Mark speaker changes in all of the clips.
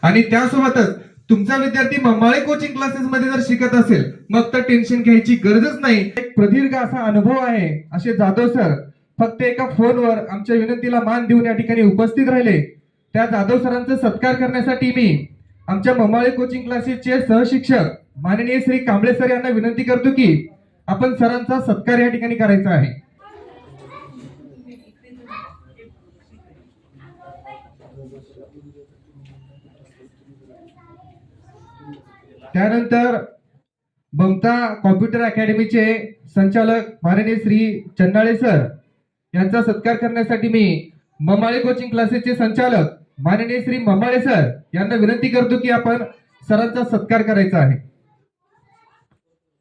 Speaker 1: आणि त्यासोबतच तुमचा विद्यार्थी ममाळे कोचिंग क्लासेस मध्ये जर शिकत असेल मग तर टेन्शन घ्यायची गरजच नाही. एक प्रदीर्घ असा अनुभव आहे असे जाधव सर फक्त एका फोनवर आमच्या विनंतीला मान देऊन या ठिकाणी उपस्थित राहिले. त्या जाधव सरांचा सत्कार करण्यासाठी मी आमच्या ममाळे कोचिंग क्लासेसचे सहशिक्षक माननीय श्री कांबळे सर यांना विनंती करतो की आपण सरांचा सत्कार या ठिकाणी करायचा आहे. त्यानंतर ममता कॉम्प्युटर अकॅडमीचे संचालक माननीय श्री चन्नाळे सर यांचा सत्कार करण्यासाठी मी ममाळे कोचिंग क्लासेसचे संचालक माननीय श्री ममाळे सर यांना विनंती करतो की आपण सरांचा सत्कार करायचा आहे.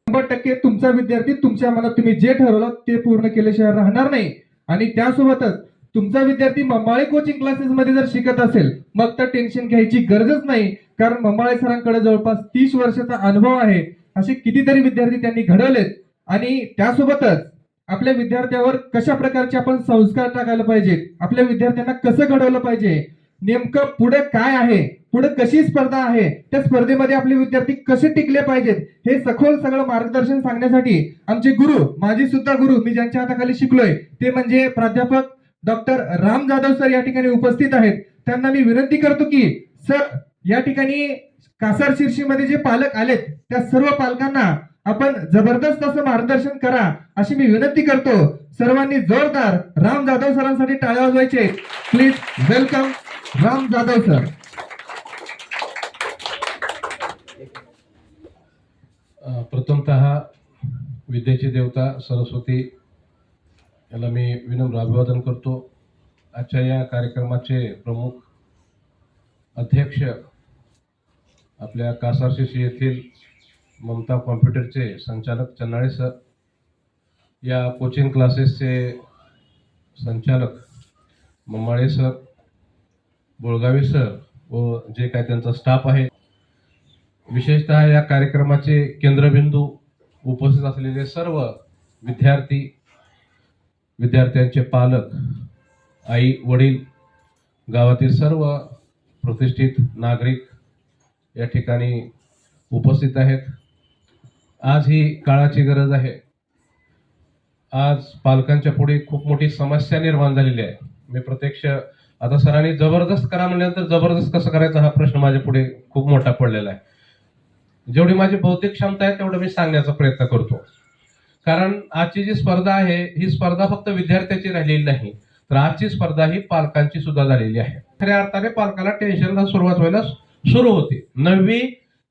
Speaker 1: 100% तुमचा विद्यार्थी तुमच्या मनात तुम्ही जे ठरवलं ते पूर्ण केल्याशिवाय राहणार नाही. आणि त्यासोबतच तुमचा विद्यार्थी ममाळे कोचिंग क्लासेस मध्ये जर शिकत असेल मग तर टेन्शन घ्यायची गरजच नाही, कारण ममाळे सरांकडे जवळपास 30 वर्षाचा अनुभव आहे. असे कितीतरी विद्यार्थी त्यांनी घडवलेत. आणि त्यासोबतच आपल्या विद्यार्थ्यावर कशा प्रकारचे आपण संस्कार टाकायला पाहिजेत, आपल्या विद्यार्थ्यांना कसं घडवलं पाहिजे, नेमकं पुढे काय आहे, पुढे कशी स्पर्धा आहे, त्या स्पर्धेमध्ये आपले विद्यार्थी कसे टिकले पाहिजेत हे सखोल सगळं मार्गदर्शन सांगण्यासाठी आमचे गुरु, माझी सुद्धा गुरु, मी ज्यांच्या हाताखाली शिकलोय ते म्हणजे प्राध्यापक डॉक्टर राम जाधव सर या ठिकाणी उपस्थित आहेत. त्यांना मी विनंती करतो की सर या ठिकाणी कासार शिर्षीमध्ये जे पालक आलेत त्या सर्व पालकांना आपण जबरदस्त असं मार्गदर्शन करा अशी मी विनंती करतो. सर्वांनी जोरदार राम जाधव सरांसाठी टाळ्या वाजवायचे. Please welcome Ram Jadhav sir.
Speaker 2: प्रथमतः विद्येची देवता सरस्वती याला मी विनम्र अभिवादन करतो. आजच्या या कार्यक्रमाचे प्रमुख अध्यक्ष आपल्या कासार शिर्शी येथील ममता कॉम्प्युटरचे संचालक चन्नाळे सर, या कोचिंग क्लासेसचे संचालक ममाळे सर, बोळगावी सर व जे काय त्यांचा स्टाफ आहे, विशेषतः या कार्यक्रमाचे केंद्रबिंदू उपस्थित असलेले सर्व विद्यार्थी, विद्यार्थ्यांचे पालक, आई वडील, गावातील सर्व प्रतिष्ठित नागरिक या ठिकाणी उपस्थित आहेत. आज ही काळाची गरज आहे. आज पालकांच्या पुढे खूप मोठी समस्या निर्माण झालेली आहे. मी प्रत्यक्ष आता सरांनी जबरदस्त करा म्हणल्यानंतर जबरदस्त कसं करायचा हा प्रश्न माझ्या पुढे खूप मोठा पडलेला आहे. जेवढी माझी बौद्धिक क्षमता आहे तेवढं मी सांगण्याचा प्रयत्न करतो. कारण आजची जी स्पर्धा आहे ही स्पर्धा फक्त विद्यार्थ्याची राहिलेली नाही, तर आजची स्पर्धा ही पालकांची सुद्धा झालेली आहे. खऱ्या अर्थाने पालकाला टेन्शनला सुरुवात व्हायला सुरू होते. 9वी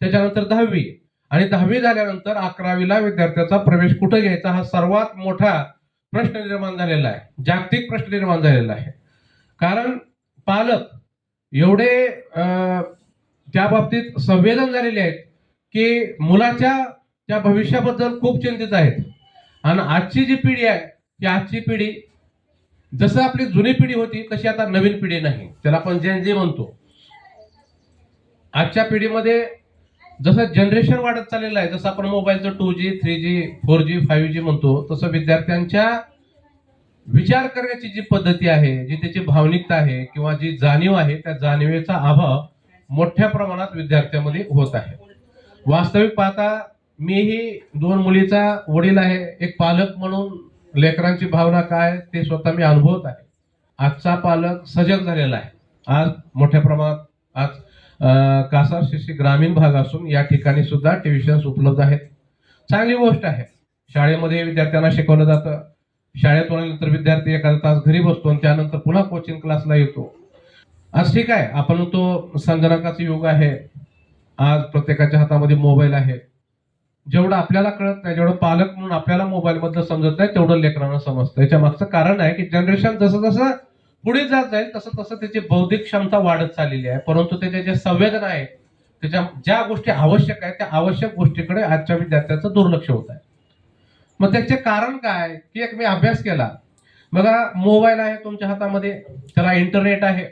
Speaker 2: त्याच्यानंतर 10वी आणि 10वी झाल्यानंतर 11वीला विद्यार्थ्याचा प्रवेश कुठे घ्यायचा हा सर्वात मोठा प्रश्न निर्माण झालेला आहे, जागतिक प्रश्न निर्माण झालेला आहे. कारण पालक एवढे त्या बाबतीत संवेदन झालेले आहेत की मुलाच्या त्या भविष्याबद्दल खूप चिंतित आहेत. आणि आजची जी पिढी आहे ती आजची पिढी जसं आपली जुनी पिढी होती तशी आता नवीन पिढी नाही, त्याला आपण जेन झी म्हणतो. आजच्या पिढीमध्ये जसं जनरेशन वाढत चाललेलं आहे, जसं आपण मोबाईलचं 2G 3G 4G 5G म्हणतो, तसं विद्यार्थ्यांच्या विचार करण्याची जी पद्धती आहे, जी त्याची भावनिकता आहे किंवा जी जाणीव आहे, त्या जाणीवेचा अभाव मोठ्या प्रमाणात विद्यार्थ्यांमध्ये होत आहे. वास्तविक पाहता मीही 2 मुलीचा वडील आहे. एक पालक म्हणून लेकरांची भावना काय ते स्वतः मी अनुभवत आहे. आजचा पालक सजग झालेला आहे. आज मोठ्या प्रमाणात आज कासार शिर्शी ग्रामीण भाग असून या ठिकाणी सुद्धा ट्युशन्स उपलब्ध आहेत. चांगली गोष्ट आहे. शाळेमध्ये विद्यार्थ्यांना शिकवलं जातं. शाळेतून आल्यानंतर विद्यार्थी एखादा तास घरी बसतो आणि त्यानंतर पुन्हा कोचिंग क्लासला येतो. आज ठीक आहे, आपण तो संगणकाचं युग आहे. आज प्रत्येकाच्या हातामध्ये मोबाईल आहे. जेवढं आपल्याला कळत नाही, जेवढं पालक म्हणून आपल्याला मोबाईल मधलं समजत नाही तेवढं लेकरांना समजतं. याच्या मागचं कारण आहे की जनरेशन जसं जसं पुढे जात जाईल तसं तसं त्याची बौद्धिक क्षमता वाढत चाललेली आहे, परंतु त्याच्या ज्या संवेदना आहेत, त्याच्या ज्या गोष्टी आवश्यक आहेत त्या आवश्यक गोष्टीकडे आजच्या विद्यार्थ्याचं दुर्लक्ष होत आहे. मग त्याचे कारण काय की एक मी अभ्यास केला. बघा, मोबाईल आहे तुमच्या हातामध्ये, त्याला इंटरनेट आहे.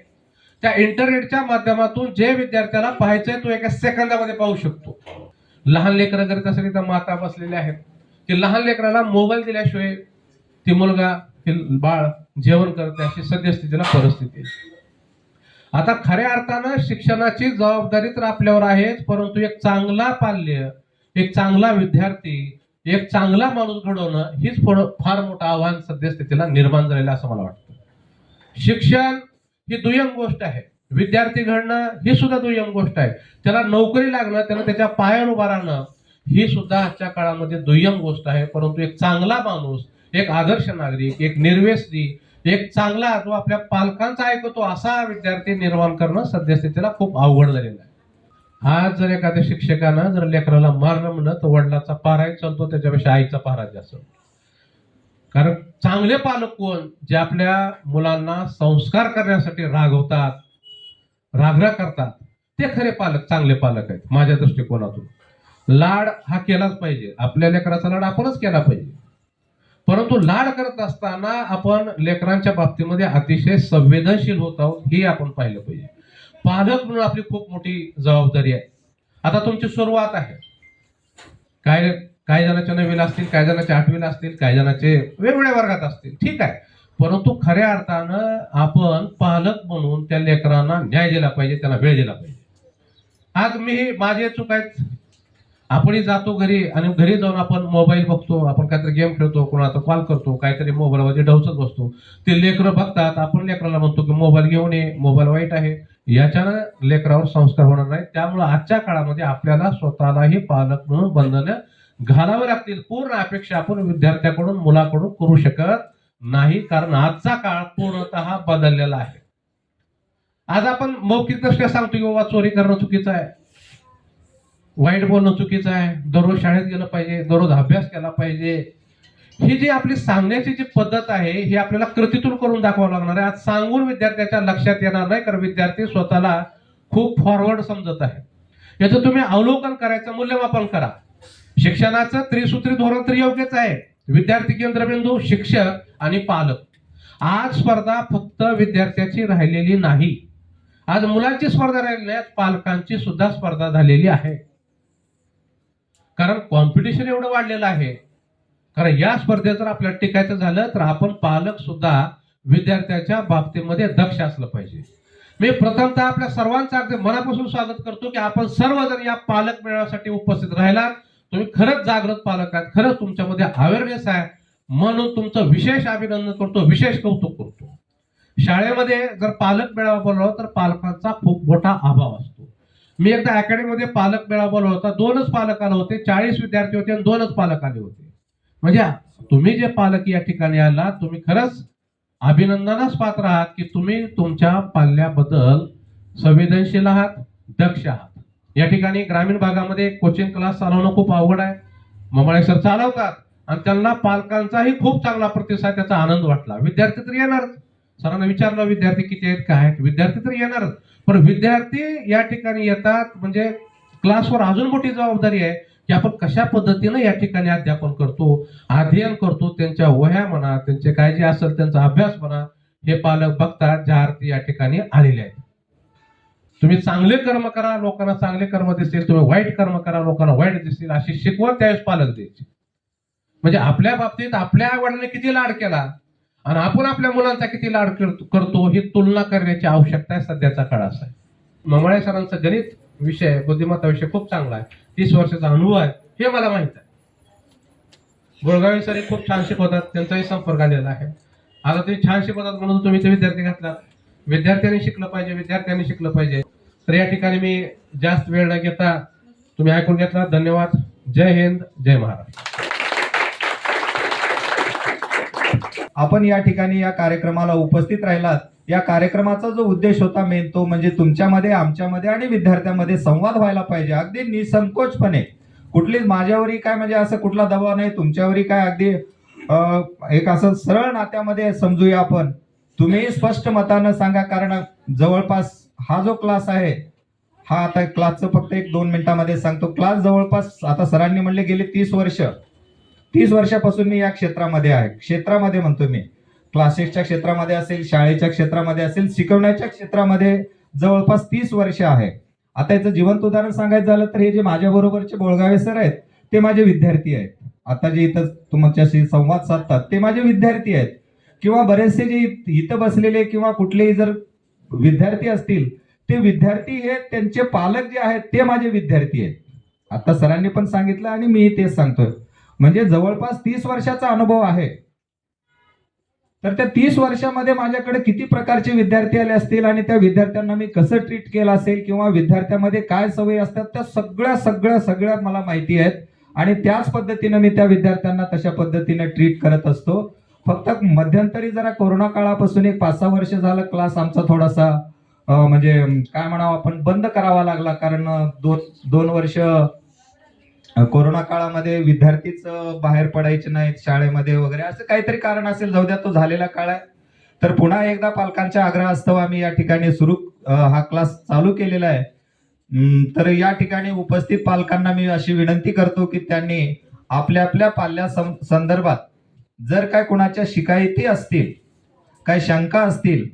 Speaker 2: त्या इंटरनेटच्या माध्यमातून जे विद्यार्थ्याला पाहायचंय तो एका सेकंदामध्ये पाहू शकतो. लहान लेकरं जर असेल तर माता बसलेल्या आहेत की लहान लेकराला मोबाईल दिल्याशिवाय ती मुलगा ती बाळ जेवण करते, अशी सद्यस्थितीला परिस्थिती. आता खऱ्या अर्थानं शिक्षणाची जबाबदारी तर आपल्यावर आहेच, परंतु एक चांगला पाल्य, एक चांगला विद्यार्थी, एक चांगला माणूस घडवणं हीच फार मोठं आव्हान सद्यस्थितीला निर्माण झालेलं असं मला वाटतं. शिक्षण ही दुय्यम गोष्ट आहे, विद्यार्थी घडणं ही सुद्धा दुय्यम गोष्ट आहे, त्याला नोकरी लागणं, त्याला त्याच्या पायावर उभा राहणं ही सुद्धा आजच्या काळामध्ये दुय्यम गोष्ट आहे. परंतु एक चांगला माणूस, एक आदर्श नागरिक, एक निर्व्यसनी, एक चांगला जो आपल्या पालकांचा ऐकतो असा विद्यार्थी निर्माण करणं सद्यस्थितीला खूप अवघड झालेलं आहे. आज जर एखाद्या शिक्षकानं जर लेकराला मारलं म्हणलं तर वडिलाचा पाराही चालतो त्याच्यापेक्षा आईचा पारा जास्त. कारण चांगले पालक कोण, जे आपल्या मुलांना संस्कार करण्यासाठी रागवतात, रागरा करतात, ते खरे पालक, चांगले पालक आहेत माझ्या दृष्टिकोनातून. लाड हा केलाच पाहिजे, आपल्या लेकराचा लाड आपणच केला पाहिजे, परंतु लाड करत असताना आपण लेकरांच्या बाबतीमध्ये अतिशय संवेदनशील होत आहोत हे आपण पाहिलं पाहिजे. पालक म्हणून आपली खूप मोठी जबाबदारी आहे. आता तुमची सुरुवात आहे, काही जणांच्या 9वीला असतील, काही जणांच्या 8वीला असतील, काही जणांचे वेगवेगळ्या वर्गात असतील, ठीक आहे, परंतु खऱ्या अर्थानं आपण पालक म्हणून त्या लेकरांना न्याय दिला पाहिजे, त्यांना वेळ दिला पाहिजे. आज मी माझे चूक आहेत, आपणही जातो घरी आणि घरी जाऊन आपण मोबाईल बघतो, आपण काहीतरी गेम खेळतो, कोणाचा कॉल करतो, काहीतरी मोबाईलमध्ये ढवचत बसतो, ते लेकरं बघतात, आपण लेकराला म्हणतो की मोबाईल घेऊन ये, मोबाईल वाईट आहे, याच्यानं लेकरावर संस्कार होणार नाही. त्यामुळे आजच्या काळामध्ये आपल्याला स्वतःलाही पालक म्हणून बंधनं घालावे लागतील. पूर्ण अपेक्षा आपण विद्यार्थ्याकडून, मुलाकडून करू शकत नाही, कारण आजचा काळ पूर्णतः बदललेला आहे. आज आपण मौखिकदृष्ट्या सांगतो की बाबा चोरी करणं चुकीचं आहे, वाईट बोलणं चुकीचं आहे, दररोज शाळेत गेलं पाहिजे, दररोज अभ्यास केला पाहिजे, ही जी आपली सांगण्याची जी पद्धत आहे ही आपल्याला कृतीतून करून दाखवावं लागणार आहे. आज सांगून विद्यार्थ्याच्या लक्षात येणार नाही, कारण विद्यार्थी स्वतःला खूप फॉरवर्ड समजत आहे. याचं तुम्ही अवलोकन करायचं, मूल्यमापन करा. शिक्षणाचं त्रिसूत्री धोरण तर योग्यच आहे, विद्यार्थी केंद्रबिंदू, शिक्षक आणि पालक. आज स्पर्धा फक्त विद्यार्थ्याची राहिलेली नाही, आज मुलांची स्पर्धा राहिलेली नाही, पालकांची सुद्धा स्पर्धा झालेली आहे. कारण कॉम्पिटिशन एवढं वाढलेलं आहे. कारण या स्पर्धेत जर आपल्याला टिकायचं झालं तर आपण पालक सुद्धा विद्यार्थ्याच्या बाबतीमध्ये दक्ष असलं पाहिजे. मी प्रथमतः आपल्या सर्वांचं अगदी मनापासून स्वागत करतो की आपण सर्वजण या पालक मेळाव्यासाठी उपस्थित राहिलात. तुम्ही खरंच जागृत पालक आहात, खरंच तुमच्यामध्ये अवेअरनेस आहे, म्हणून तुमचं विशेष अभिनंदन करतो, विशेष कौतुक करतो. शाळेमध्ये जर पालक मेळावा बोलवला तर पालकांचा खूप मोठा अभाव असतो. मी एकदा अकॅडमीमध्ये पालक मेळावा बोलवला होता, 2च पालक आले होते, 40 विद्यार्थी होते आणि 2च पालक आले होते. म्हणजे तुम्ही जे पालक या ठिकाणी आलात, तुम्ही खरंच अभिनंदनास पात्र आहात की तुम्ही तुमच्या पाल्याबद्दल संवेदनशील आहात, दक्ष आहात. या ठिकाणी ग्रामीण भागामध्ये कोचिंग क्लास चालवणं खूप अवघड आहे. ममाळे सर चालवतात आणि त्यांना पालकांचाही खूप चांगला प्रतिसाद, त्याचा आनंद वाटला. विद्यार्थी तर येणारच, सरांना विचारलं विद्यार्थी किती आहेत, काय आहेत, विद्यार्थी तर येणारच, पण विद्यार्थी या ठिकाणी येतात म्हणजे क्लासवर अजून मोठी जबाबदारी आहे की आपण कशा पद्धतीने या ठिकाणी अध्यापन करतो, अध्ययन करतो, त्यांच्या वह्या म्हणा, त्यांचे काय जे असेल त्यांचा अभ्यास म्हणा, हे पालक बघतात ज्या अर्थी या ठिकाणी आलेले आहेत. तुम्ही चांगले कर्म करा, लोकांना चांगले कर्म दिसतील, तुम्ही वाईट कर्म करा, लोकांना वाईट दिसतील, अशी शिकवण त्यावेळेस पालक द्यायची. म्हणजे आपल्या बाबतीत आपल्या आई वडिलांनी किती लाड केला आणि आपण आपल्या मुलांचा किती लाड करतो ही तुलना करण्याची आवश्यकता आहे. सध्याचा काळ असा आहे. ममाळे सरांचा गणित विषय, बुद्धिमत्ता विषय खूप चांगला आहे, 30 वर्षाचा अनुभव आहे हे मला माहित आहे. गोळगावी सर खूप छान शिकवतात, त्यांचाही संपर्क आलेला आहे. आता तुम्ही छान शिकवतात म्हणून तुम्ही ते विद्यार्थी घातलात, विद्यार्थ्यांनी शिकलं पाहिजे, विद्यार्थ्यांनी शिकलं पाहिजे. तर या ठिकाणी मी जास्त वेळ न घेता तुम्ही ऐकून घेतला, धन्यवाद. जय हिंद, जय महाराष्ट्र.
Speaker 3: आपण या ठिकाणी या कार्यक्रमाला उपस्थित राहिलात. या कार्यक्रमाचा जो उद्देश होता मेन तो म्हणजे तुमच्यामध्ये, आमच्यामध्ये आणि विद्यार्थ्यांमध्ये संवाद व्हायला पाहिजे. अगदी निसंकोचपणे, कुठलीच माझ्यावरही काय म्हणजे असं कुठला दबाव नाही, तुमच्यावरही काय, अगदी एक असं सरळ नात्यामध्ये समजूया आपण. तुम्ही स्पष्ट मतानं सांगा, कारण जवळपास हा जो क्लास आहे हा आता क्लासचं फक्त 1-2 मिनिटांमध्ये सांगतो. क्लास जवळपास आता सरांनी म्हणले गेले 30 वर्षापासून मी या क्षेत्रामध्ये आहे. क्षेत्रामध्ये म्हणतो मी, क्लासेसच्या क्षेत्रामध्ये असेल, शाळेच्या क्षेत्रामध्ये असेल, शिकवण्याच्या क्षेत्रामध्ये जवळपास 30 वर्ष आहे. आता याचं जिवंत उदाहरण सांगायचं झालं तर हे जे माझ्या बरोबरचे बोळगावे सर आहेत ते माझे विद्यार्थी आहेत. आता जे इथं तुमच्याशी संवाद साधतात ते माझे विद्यार्थी आहेत. किंवा बरेचसे जे इथं बसलेले किंवा कुठलेही जर विद्यार्थी असतील ते विद्यार्थी हे त्यांचे पालक जे आहेत ते माझे विद्यार्थी आहेत. आता सरांनी पण सांगितलं आणि मी तेच सांगतोय. म्हणजे जवळपास 30 वर्षाचा अनुभव आहे. तर त्या 30 वर्षामध्ये माझ्याकडे किती प्रकारचे विद्यार्थी आले असतील आणि त्या विद्यार्थ्यांना मी कसं ट्रीट केलं असेल किंवा विद्यार्थ्यामध्ये काय सवयी असतात त्या सगळ्या मला माहिती आहेत आणि त्याच पद्धतीने मी त्या विद्यार्थ्यांना तशा पद्धतीने ट्रीट करत असतो. फक्त मध्यंतरी जरा कोरोना काळापासून एक 5-6 वर्ष झालं क्लास आमचा थोडासा म्हणजे काय म्हणावं आपण बंद करावा लागला. कारण दोन वर्ष कोरोना काळामध्ये विद्यार्थीच बाहेर पडायचे नाहीत शाळेमध्ये वगैरे, असं काहीतरी कारण असेल. जाऊ द्या, तो झालेला काळ आहे. तर पुन्हा एकदा पालकांच्या आग्रहास्तव आम्ही या ठिकाणी हा क्लास चालू केलेला आहे. तर या ठिकाणी उपस्थित पालकांना मी अशी विनंती करतो की त्यांनी आपल्या आपल्या पाल्या संदर्भात जर काय कोणाच्या शिकायती असतील, काय शंका असतील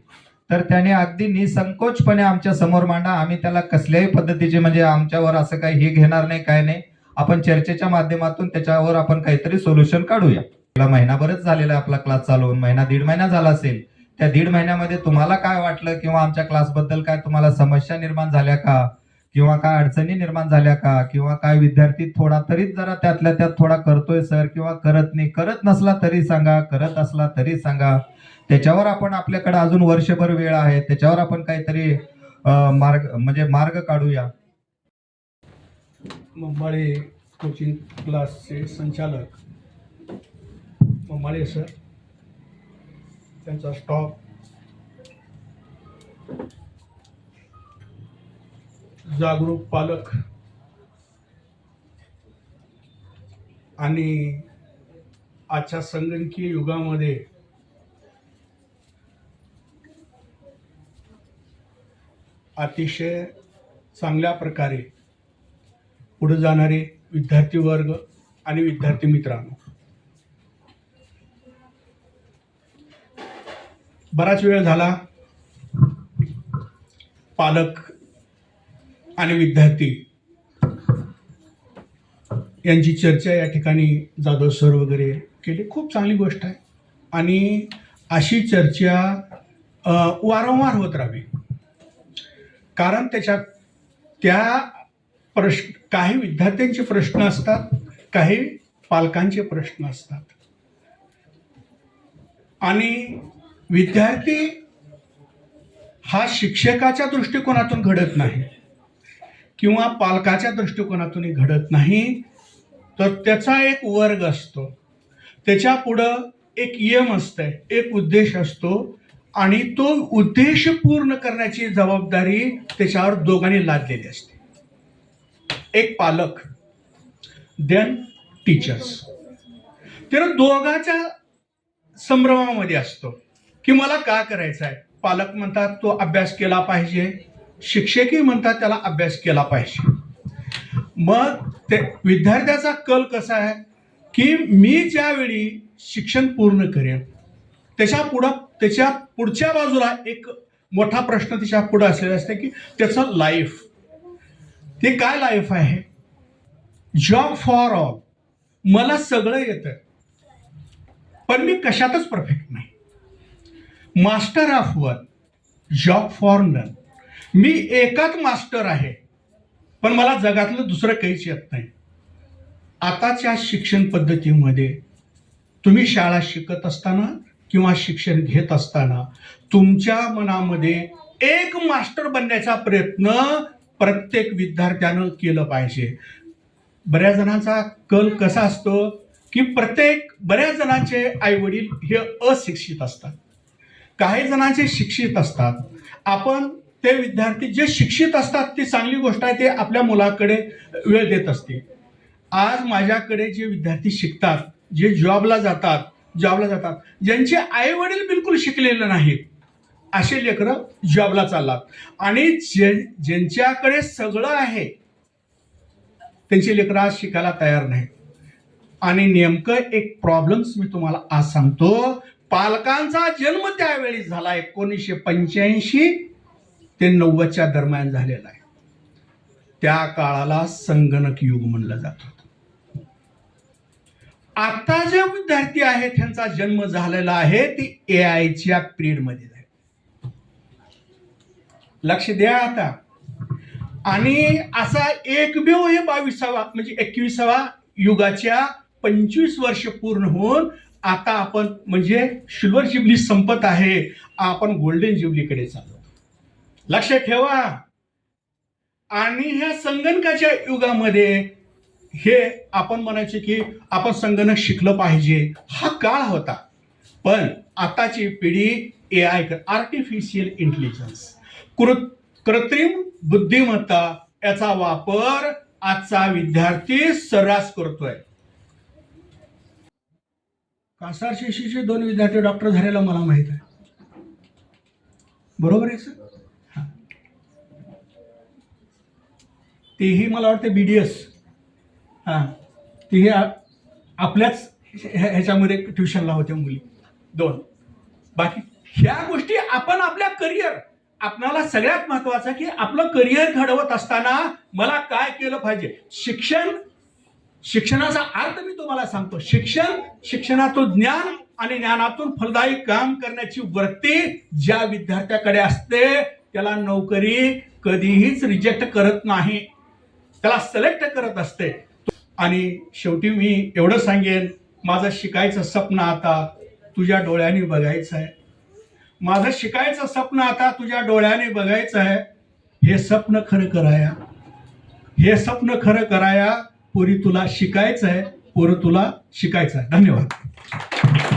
Speaker 3: तर त्याने अगदी निसंकोचपणे आमच्या समोर मांडा. आम्ही त्याला कसल्याही पद्धतीचे म्हणजे आमच्यावर असं काही हे घेणार नाही, काय नाही. आपण चर्चेच्या माध्यमातून त्याच्यावर आपण काहीतरी सोल्युशन काढूया. महिनाभरच झालेला आहे आपला क्लास चालू होऊन, 1.5 महिना झाला असेल. त्या 1.5 महिन्यामध्ये तुम्हाला काय वाटलं किंवा आमच्या क्लासबद्दल काय तुम्हाला समस्या निर्माण झाल्या का किंवा काय अडचणी निर्माण झाल्या का किंवा काय विद्यार्थी थोडा तरीच जरा त्यातल्या त्यात थोडा करतोय सर किंवा करत नाही, करत नसला तरी सांगा, करत असला तरी सांगा. त्याच्यावर आपण आपल्याकडे अजून वर्षभर वेळ आहे, त्याच्यावर आपण काहीतरी मार्ग काढूया.
Speaker 4: मंबाळे कोचिंग क्लासचे संचालक मंबाळे सर, त्यांचा स्टॉफ, जागरूक पालक आणि आजच्या संगणकीय युगामध्ये अतिशय चांगल्या प्रकारे पुढे जाणारे विद्यार्थी वर्ग आणि विद्यार्थी मित्रांनो, बराच वेळ झाला पालक आणि विद्यार्थी यांची चर्चा या ठिकाणी जाधव सर वगैरे केली. खूप चांगली गोष्ट आहे आणि अशी चर्चा वारंवार होत राहावी. कारण काही विद्यार्थ्यांचे प्रश्न असतात, काही पालकांचे प्रश्न असतात आणि विद्यार्थी हा शिक्षकाच्या दृष्टिकोनातून घडत नाही किंवा पालकाच्या दृष्टिकोनातूनही घडत नाही. तर त्याचा एक वर्ग असतो, त्याच्या पुढं एक यम असतं, एक उद्देश असतो आणि तो उद्देश पूर्ण करण्याची जबाबदारी त्याच्यावर दोघांनी लादलेली असते. एक पालक देन टीचर्स. तर दोघांच्या संभ्रमामध्ये असतो की मला का करायचं आहे. पालक म्हणतात तो अभ्यास केला पाहिजे, शिक्षकही म्हणतात त्याला अभ्यास केला पाहिजे. मग ते विद्यार्थ्याचा कल कसा आहे की मी ज्यावेळी शिक्षण पूर्ण करेन त्याच्या पुढच्या बाजूला एक मोठा प्रश्न त्याच्या पुढे असलेला असते की त्याचं लाईफ, ते काय लाईफ आहे. जॉब फॉर ऑल, मला सगळं येतं पण मी कशातच परफेक्ट नाही. Master of one, job for none, मी एकात मास्टर आहे पण मला जगातलं दुसरं काहीच येत नाही. आताच्या शिक्षण पद्धतीमध्ये तुम्ही शाळा शिकत असताना किंवा शिक्षण घेत असताना तुमच्या मनामध्ये एक मास्टर बनण्याचा प्रयत्न प्रत्येक विद्यार्थ्यानं केलं पाहिजे. बऱ्याच जणांचा कल कसा असतो की बऱ्याच जणांचे आई वडील हे अशिक्षित असतात, काही जणांचे शिक्षित असतात. आपण ते विद्यार्थी जे शिक्षित असतात ती चांगली गोष्ट आहे, ते आपल्या मुलाकडे वेळ देत असते. आज माझ्याकडे जे विद्यार्थी शिकतात, जे जॉबला जातात, ज्यांचे आई वडील बिलकुल शिकलेले नाहीत असे लेकरं जॉबला चालतात आणि ज्यांच्याकडे सगळं आहे त्यांचे लेकरं आज शिकायला तयार नाहीत. आणि नेमकं एक प्रॉब्लेम्स मी तुम्हाला आज सांगतो. पालकांचा जन्म त्यावेळी झाला 1985 ते 90च्या दरम्यान झालेला आहे. त्या काळाला संगणक युग म्हणलं जात होतं. आता जे विद्यार्थी आहेत त्यांचा जन्म झालेला आहे ती AIच्या पिरियडमध्ये आहे. लक्ष द्या आता. आणि असा एकमेव हे 22वा म्हणजे 21वा युगाच्या 25 वर्ष पूर्ण होऊन आता आपण म्हणजे सिल्वर जुबली संपत आहे, आपण गोल्डन जुबलीकडे चाललो. लक्षात ठेवा. आणि ह्या संगणकाच्या युगामध्ये हे आपण म्हणायचे की आपण संगणक शिकलं पाहिजे, हा काळ होता. पण आताची पिढी AI आर्टिफिशियल इंटेलिजन्स कृत्रिम बुद्धिमत्ता याचा वापर आजचा विद्यार्थी सर्रास करतोय. कासार शिशीचे 2 विद्यार्थी डॉक्टर झालेला मला माहित आहे. बरोबर आहे सर? हा. तेही मला वाटतं BDS, हा, तेही आपल्याच ह्याच्यामध्ये ट्युशनला होत्या मुली 2. बाकी ह्या गोष्टी आपण आपल्या करिअर, आपल्याला सगळ्यात महत्वाचं की आपलं करिअर घडवत असताना मला काय केलं पाहिजे. शिक्षणाचा अर्थ मी तुम्हाला सांगतो. शिक्षणातून ज्ञान आणि ज्ञानातून फलदायी काम करण्याची वृत्ती ज्या विद्यार्थ्याकडे असते त्याला नोकरी कधीहीच रिजेक्ट करत नाही, त्याला सिलेक्ट करत असते. आणि शेवटी मी एवढं सांगेन, माझं शिकायचं स्वप्न आता तुझ्या डोळ्याने बघायचं आहे. माझं शिकायचं स्वप्न आता तुझ्या डोळ्याने बघायचं आहे. हे स्वप्न खरं कराया, हे स्वप्न खरं कराया. पोरी तुला शिकायचं आहे, पोरं तुला शिकायचं आहे. धन्यवाद.